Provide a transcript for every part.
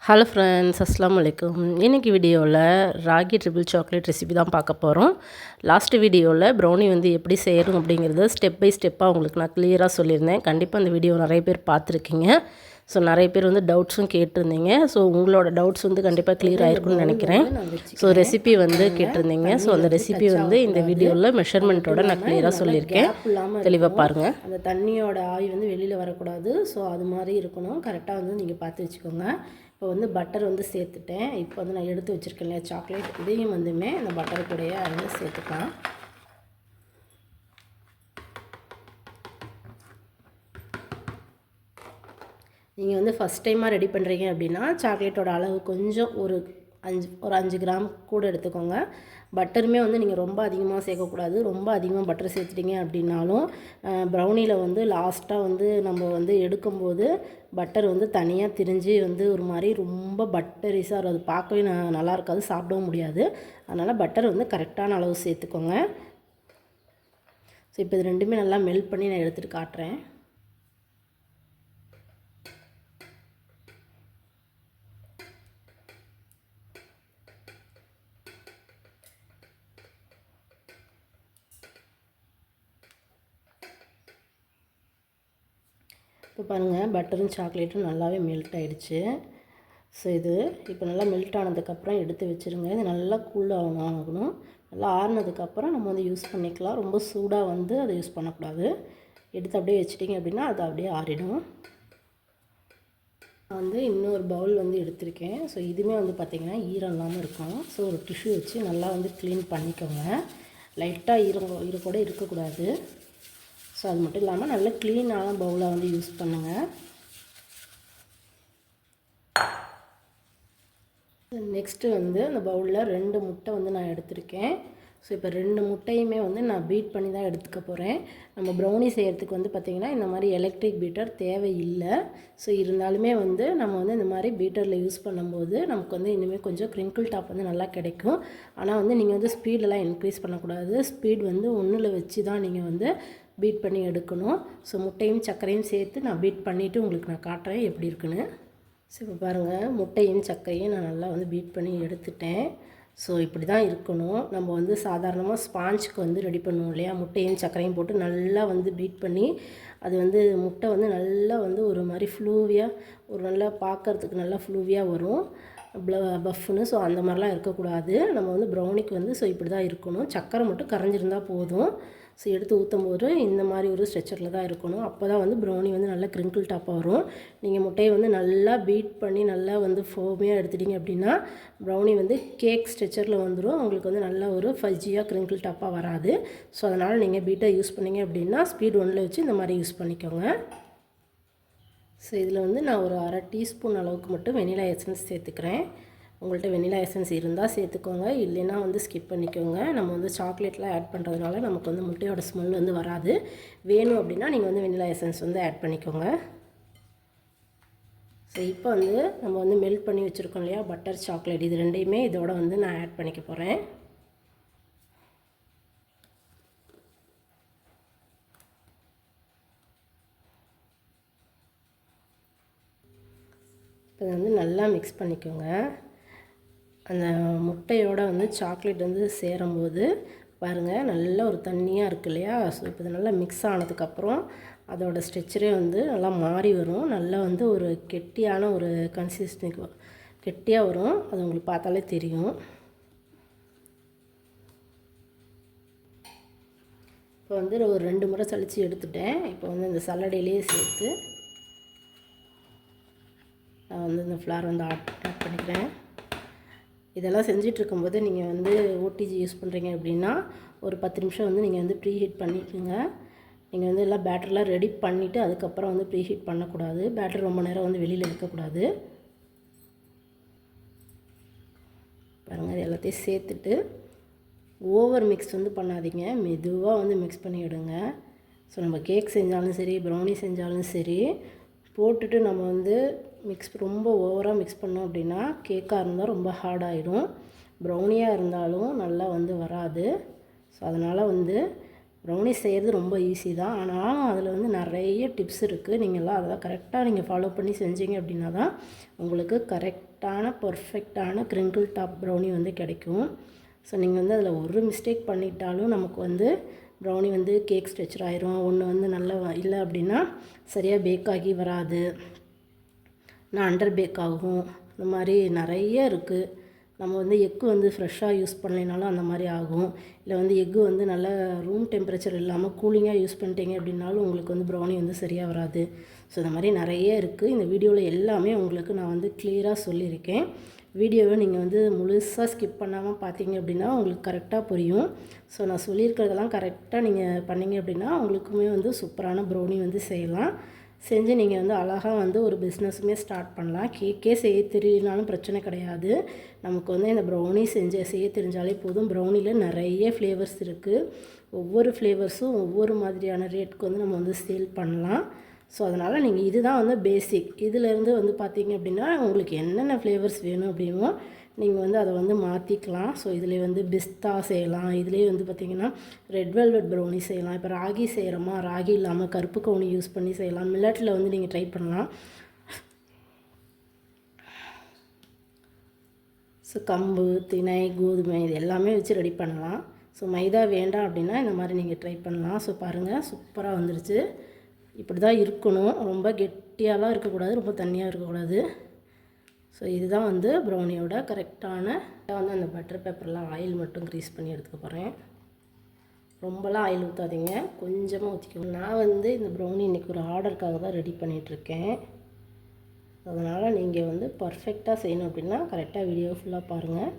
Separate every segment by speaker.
Speaker 1: Hello friends, அஸ்ஸலாமு அலைக்கும். இன்றைக்கி வீடியோவில் ராகி ட்ரிபிள் சாக்லேட் ரெசிபி தான் பார்க்க போகிறோம். லாஸ்ட் வீடியோவில் ப்ரௌனி வந்து எப்படி செய்யணும் அப்படிங்கிறத ஸ்டெப் பை ஸ்டெப்பாக உங்களுக்கு நான் கிளியராக சொல்லியிருந்தேன். கண்டிப்பாக அந்த வீடியோ நிறைய பேர் பார்த்துருக்கீங்க. ஸோ நிறைய பேர் வந்து டவுட்ஸும் கேட்டிருந்தீங்க. ஸோ உங்களோட டவுட்ஸ் வந்து கண்டிப்பாக கிளியர் ஆகிருக்குன்னு நினைக்கிறேன். ஸோ ரெசிபி வந்து கேட்டிருந்தீங்க. ஸோ அந்த ரெசிபி வந்து இந்த வீடியோவில் மெஷர்மெண்ட்டோட நான் கிளியராக சொல்லியிருக்கேன். தெளிவாக பாருங்கள்.
Speaker 2: அந்த தண்ணியோட ஆவி வந்து வெளியில் வரக்கூடாது. ஸோ அது மாதிரி இருக்கணும். கரெக்டாக வந்து நீங்கள் பார்த்து வச்சுக்கோங்க. இப்போ வந்து பட்டர் வந்து சேர்த்துட்டேன். இப்போ வந்து நான் எடுத்து வச்சுருக்கேன் இல்லையா சாக்லேட், இதையும் வந்துமே இந்த பட்டர் கூடயே வந்து சேர்த்துக்கலாம். நீங்கள் வந்து ஃபஸ்ட் டைமாக ரெடி பண்ணுறீங்க அப்படின்னா சாக்லேட்டோட அளவு கொஞ்சம் ஒரு 5 கிராம் கூட எடுத்துக்கோங்க. பட்டருமே வந்து நீங்கள் ரொம்ப அதிகமாக சேர்க்கக்கூடாது. ரொம்ப அதிகமாக பட்டர் சேர்த்துட்டிங்க அப்படின்னாலும் ப்ரௌனியில் வந்து லாஸ்ட்டாக வந்து நம்ம வந்து எடுக்கும்போது பட்டர் வந்து தனியாக திரிஞ்சு வந்து ஒரு மாதிரி ரொம்ப பட்டரிஸாக அது பார்க்கவே நல்லா இருக்காது, சாப்பிடவும் முடியாது. அதனால் பட்டர் வந்து கரெக்டான அளவு சேர்த்துக்கோங்க. ஸோ இப்போ இது ரெண்டுமே நல்லா மெல்ட் பண்ணி நான் எடுத்துகிட்டு காட்டுறேன். இப்போ பாருங்கள், பட்டரும் சாக்லேட்டும் நல்லாவே மெல்ட் ஆகிடுச்சு. ஸோ இது இப்போ நல்லா மெல்ட் ஆனதுக்கப்புறம் எடுத்து வச்சுருங்க. இது நல்லா கூலாக ஆகணும். நல்லா ஆறுனதுக்கப்புறம் நம்ம வந்து யூஸ் பண்ணிக்கலாம். ரொம்ப சூடாக வந்து அதை யூஸ் பண்ணக்கூடாது. எடுத்து அப்படியே வச்சிட்டிங்க அப்படின்னா அது அப்படியே ஆறிடும். நான் வந்து இன்னொரு பவுல் வந்து எடுத்திருக்கேன். ஸோ இதுவுமே வந்து பார்த்திங்கன்னா ஈரம் இல்லாமல் இருக்கும். ஸோ ஒரு டிஷ்யூ வச்சு நல்லா வந்து க்ளீன் பண்ணிக்கோங்க. லைட்டாக ஈரம் கூட இருக்கக்கூடாது. ஸோ அது மட்டும் இல்லாமல் நல்ல க்ளீனான பவுலாக வந்து யூஸ் பண்ணுங்கள். நெக்ஸ்ட்டு வந்து அந்த பவுலில் 2 முட்டை வந்து நான் எடுத்திருக்கேன். ஸோ இப்போ 2 முட்டையுமே வந்து நான் பீட் பண்ணி தான் எடுத்துக்க போகிறேன். நம்ம ப்ரௌனி செய்கிறதுக்கு வந்து பார்த்திங்கன்னா இந்த மாதிரி எலக்ட்ரிக் பீட்டர் தேவையில்லை. ஸோ இருந்தாலுமே வந்து நம்ம வந்து இந்த மாதிரி பீட்டரில் யூஸ் பண்ணும்போது நமக்கு வந்து இனிமேல் கொஞ்சம் க்ரிங்கிள் டாப் வந்து நல்லா கிடைக்கும். ஆனால் வந்து நீங்கள் வந்து ஸ்பீடெல்லாம் இன்க்ரீஸ் பண்ணக்கூடாது. ஸ்பீட் வந்து 1ல் வச்சு தான் நீங்கள் வந்து பீட் பண்ணி எடுக்கணும். ஸோ முட்டையும் சர்க்கரையும் சேர்த்து நான் பீட் பண்ணிவிட்டு உங்களுக்கு நான் காட்டுறேன் எப்படி இருக்குன்னு. ஸோ இப்போ பாருங்கள், முட்டையும் சர்க்கரையும் நான் நல்லா வந்து பீட் பண்ணி எடுத்துட்டேன். ஸோ இப்படி தான் இருக்கணும். நம்ம வந்து சாதாரணமாக ஸ்பாஞ்சுக்கு வந்து ரெடி பண்ணுவோம் இல்லையா, முட்டையும் சர்க்கரையும் போட்டு நல்லா வந்து பீட் பண்ணி அது வந்து முட்டை வந்து நல்லா வந்து ஒரு மாதிரி ஃப்ளூவியாக ஒரு நல்லா பார்க்குறதுக்கு நல்லா ஃப்ளூவியாக வரும், பஃப்னு. ஸோ அந்த மாதிரிலாம் இருக்கக்கூடாது. நம்ம வந்து ப்ரௌனிக்கு வந்து ஸோ இப்படி தான் இருக்கணும். சர்க்கரை மட்டும் கரைஞ்சிருந்தால் போதும். ஸோ எடுத்து ஊற்றும் போது இந்த மாதிரி ஒரு ஸ்ட்ரெச்சரில் தான் இருக்கணும். அப்போ தான் வந்து ப்ரௌனி வந்து நல்லா க்ரிங்கிள் டாப்பாக வரும். நீங்கள் முட்டையை வந்து நல்லா பீட் பண்ணி நல்லா வந்து ஃபோமியாக எடுத்துட்டிங்க அப்படின்னா ப்ரௌனி வந்து கேக் ஸ்ட்ரெச்சரில் வந்துடும். உங்களுக்கு வந்து நல்லா ஒரு ஃபஜ்ஜியாக க்ரிங்கிள் டாப்பாக வராது. ஸோ அதனால் நீங்கள் பீட்டை யூஸ் பண்ணிங்க அப்படின்னா ஸ்பீட் 1ல் வச்சு இந்த மாதிரி யூஸ் பண்ணிக்கோங்க. ஸோ இதில் வந்து நான் ஒரு 1/2 டீஸ்பூன் அளவுக்கு மட்டும் வெனிலா எசன்ஸ் சேர்த்துக்கிறேன். உங்கள்கிட்ட வெனிலா எசன்ஸ் இருந்தால் சேர்த்துக்கோங்க, இல்லைன்னா வந்து ஸ்கிப் பண்ணிக்கோங்க. நம்ம வந்து சாக்லேட்லாம் ஆட் பண்ணுறதுனால நமக்கு வந்து முட்டையோட ஸ்மெல் வந்து வராது. வேணும் அப்படின்னா நீங்கள் வந்து வெனிலா எசன்ஸ் வந்து ஆட் பண்ணிக்கோங்க. ஸோ இப்போ வந்து நம்ம வந்து மெல்ட் பண்ணி வச்சுருக்கோம் இல்லையா பட்டர் சாக்லேட், இது ரெண்டையுமே இதோட வந்து நான் ஆட் பண்ணிக்க போகிறேன். இப்போ வந்து நல்லா மிக்ஸ் பண்ணிக்கோங்க. அந்த முட்டையோடு வந்து சாக்லேட் வந்து சேரும்போது பாருங்கள் நல்லா ஒரு தண்ணியாக இருக்குது இல்லையா. ஸோ இப்போ இது நல்லா மிக்ஸ் ஆனதுக்கப்புறம் அதோடய ஸ்ட்ரெச்சரே வந்து நல்லா மாறி வரும். நல்லா வந்து ஒரு கெட்டியான ஒரு கன்சிஸ்டன்சி கெட்டியாக வரும். அது உங்களுக்கு பார்த்தாலே தெரியும். இப்போ வந்து ஒரு 2 முறை சலித்து எடுத்துட்டேன். இப்போ வந்து இந்த சல்லடையிலேயே சேர்த்து நான் வந்து இந்த ஃப்ளார் வந்து ஆட் பண்ணிக்கிறேன். இதெல்லாம் செஞ்சிட்ருக்கும்போது நீங்கள் வந்து ஓடிஜி யூஸ் பண்ணுறீங்க அப்படின்னா ஒரு 10 நிமிஷம் வந்து நீங்கள் வந்து ப்ரீ ஹீட் பண்ணிக்கோங்க. நீங்கள் வந்து எல்லாம் பேட்டர்லாம் ரெடி பண்ணிவிட்டு அதுக்கப்புறம் வந்து ப்ரீ ஹீட் பண்ணக்கூடாது. பேட்டர் ரொம்ப நேரம் வந்து வெளியில் இருக்கக்கூடாது. பாருங்கள், அது எல்லாத்தையும் சேர்த்துட்டு ஓவர் மிக்ஸ் வந்து பண்ணாதீங்க, மெதுவாக வந்து மிக்ஸ் பண்ணி விடுங்க. ஸோ நம்ம கேக் செஞ்சாலும் சரி ப்ரௌனி செஞ்சாலும் சரி போட்டுட்டு நம்ம வந்து ரொம்ப ஓவராக மிக்ஸ் பண்ணோம் அப்படின்னா கேக்காக இருந்தால் ரொம்ப ஹார்டாகிடும், ப்ரௌனியாக இருந்தாலும் நல்லா வந்து வராது. ஸோ அதனால் வந்து ப்ரௌனி செய்கிறது ரொம்ப ஈஸி தான், ஆனாலும் அதில் வந்து நிறைய டிப்ஸ் இருக்குது. நீங்கள்லாம் அதெல்லாம் கரெக்டாக நீங்கள் ஃபாலோ பண்ணி செஞ்சீங்க அப்படின்னா தான் உங்களுக்கு கரெக்டான பர்ஃபெக்டான கிரிங்கிள் டாப் ப்ரௌனி வந்து கிடைக்கும். ஸோ நீங்கள் வந்து அதில் ஒரு மிஸ்டேக் பண்ணிட்டாலும் நமக்கு வந்து ப்ரௌனி வந்து கேக் ஸ்ட்ரெச்சர் ஆயிரும். ஒன்று வந்து நல்லா இல்லை அப்படின்னா சரியாக பேக் ஆகி வராது, நான் அண்டர் பேக் ஆகும். இந்த மாதிரி நிறைய இருக்குது. நம்ம வந்து எக்கு வந்து ஃப்ரெஷ்ஷாக யூஸ் பண்ணலைனாலும் அந்த மாதிரி ஆகும். இல்லை வந்து எக்கு வந்து நல்ல ரூம் டெம்பரேச்சர் இல்லாமல் கூலிங்காக யூஸ் பண்ணிட்டீங்க அப்படின்னாலும் உங்களுக்கு வந்து ப்ரௌனி வந்து சரியாக வராது. ஸோ இந்த மாதிரி நிறைய இருக்குது. இந்த வீடியோவில் எல்லாமே உங்களுக்கு நான் வந்து கிளியராக சொல்லியிருக்கேன். வீடியோவை நீங்கள் வந்து முழுசாக ஸ்கிப் பண்ணாமல் பார்த்தீங்க அப்படின்னா உங்களுக்கு கரெக்டாக புரியும். ஸோ நான் சொல்லியிருக்கிறதெல்லாம் கரெக்டாக நீங்கள் பண்ணிங்க அப்படின்னா உங்களுக்குமே வந்து சூப்பரான ப்ரௌனி வந்து செய்யலாம். செஞ்சு நீங்கள் வந்து அழகாக வந்து ஒரு பிஸ்னஸுமே ஸ்டார்ட் பண்ணலாம். கேக்கே செய்ய தெரியலனாலும் பிரச்சனை கிடையாது. நமக்கு வந்து இந்த ப்ரௌனி செய்ய தெரிஞ்சாலே போதும். ப்ரௌனியில் நிறைய ஃப்ளேவர்ஸ் இருக்குது. ஒவ்வொரு ஃப்ளேவர்ஸும் ஒவ்வொரு மாதிரியான ரேட்டுக்கு வந்து நம்ம வந்து சேல் பண்ணலாம். ஸோ அதனால் நீங்கள் இதுதான் வந்து பேசிக். இதிலேருந்து வந்து பார்த்தீங்க அப்படின்னா உங்களுக்கு என்னென்ன ஃப்ளேவர்ஸ் வேணும் அப்படிமோ நீங்கள் வந்து அதை வந்து மாற்றிக்கலாம். ஸோ இதில் வந்து பிஸ்தா செய்யலாம். இதிலே வந்து பார்த்திங்கன்னா ரெட் வெல்வெட் ப்ரௌனி செய்யலாம். இப்போ ராகி செய்கிறோமா, ராகி இல்லாமல் கருப்பு கவுனி யூஸ் பண்ணி செய்யலாம். மில்லட்டில் வந்து நீங்கள் ட்ரை பண்ணலாம். ஸோ கம்பு, திணை, கோதுமை இது எல்லாமே வச்சு ரெடி பண்ணலாம். ஸோ மைதா வேண்டாம் அப்படின்னா இந்த மாதிரி நீங்கள் ட்ரை பண்ணலாம். ஸோ பாருங்கள், சூப்பராக வந்துருச்சு. இப்படி தான் இருக்கணும். ரொம்ப கெட்டியாலாம் இருக்கக்கூடாது, ரொம்ப தண்ணியாக இருக்கக்கூடாது. ஸோ இதுதான் வந்து ப்ரௌனியோட கரெக்டான வந்து அந்த பட்டர் பேப்பரில் ஆயில் மட்டும் க்ரீஸ் பண்ணி எடுத்துக்க போகிறேன். ரொம்பலாம் ஆயில் ஊற்றாதீங்க, கொஞ்சமாக ஊற்றிக்கணும். நான் வந்து இந்த ப்ரௌனி இன்றைக்கி ஒரு ஆர்டருக்காக தான் ரெடி பண்ணிகிட்ருக்கேன். அதனால் நீங்கள் வந்து பர்ஃபெக்டாக செய்யணும் அப்படின்னா கரெக்டாக வீடியோ ஃபுல்லாக பாருங்கள்.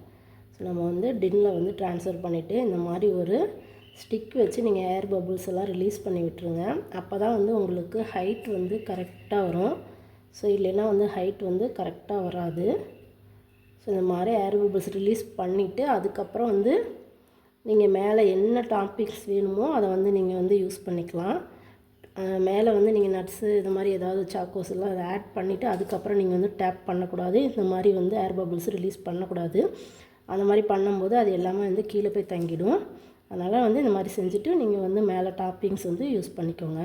Speaker 2: ஸோ நம்ம வந்து டின்னில் வந்து ட்ரான்ஸ்ஃபர் பண்ணிவிட்டு இந்த மாதிரி ஒரு ஸ்டிக் வச்சு நீங்கள் ஏர் பபுள்ஸ் எல்லாம் ரிலீஸ் பண்ணி விட்டுருங்க. அப்போ தான் வந்து உங்களுக்கு ஹைட் வந்து கரெக்டாக வரும். ஸோ இல்லைன்னா வந்து ஹைட் வந்து கரெக்டாக வராது. ஸோ இந்த மாதிரி ஏர் பபுள்ஸ் ரிலீஸ் பண்ணிவிட்டு அதுக்கப்புறம் வந்து நீங்கள் மேலே என்ன டாப்பிக்ஸ் வேணுமோ அதை வந்து நீங்கள் வந்து யூஸ் பண்ணிக்கலாம். மேலே வந்து நீங்கள் நட்ஸு இது மாதிரி ஏதாவது சாக்கோஸ் எல்லாம் அதை ஆட் பண்ணிவிட்டு அதுக்கப்புறம் நீங்கள் வந்து டேப் பண்ணக்கூடாது. இந்த மாதிரி வந்து ஏர் பபுள்ஸ் ரிலீஸ் பண்ணக்கூடாது. அந்த மாதிரி பண்ணும்போது அது எல்லாமே வந்து கீழே போய் தங்கிடும். அதனால் வந்து இந்த மாதிரி செஞ்சுட்டு நீங்கள் வந்து மேலே டாப்பிங்ஸ் வந்து யூஸ் பண்ணிக்கோங்க.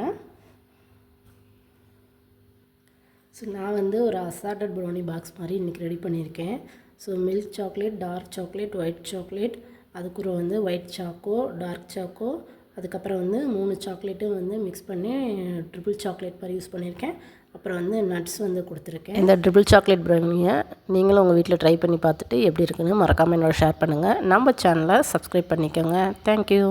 Speaker 2: ஸோ நான் வந்து ஒரு அசார்டட் ப்ரௌனி பாக்ஸ் மாதிரி இன்றைக்கி ரெடி பண்ணியிருக்கேன். So milk chocolate, dark chocolate, white chocolate, அதுக்குற வந்து ஒயிட் சாக்கோ, டார்க் சாக்கோ, அதுக்கப்புறம் வந்து 3 சாக்லேட்டும் வந்து மிக்ஸ் பண்ணி ட்ரிபிள் சாக்லேட் மாதிரி யூஸ் பண்ணியிருக்கேன். அப்புறம் வந்து நட்ஸ் வந்து கொடுத்துருக்கேன். இந்த ட்ரிபிள் சாக்லேட் ப்ரௌனியை நீங்களும் உங்கள் வீட்டில் ட்ரை பண்ணி பார்த்துட்டு எப்படி இருக்குன்னு மறக்காமல் என்னோட ஷேர் பண்ணுங்கள். நம்ம சேனலை சப்ஸ்கிரைப் பண்ணிக்கோங்க. தேங்க்யூ.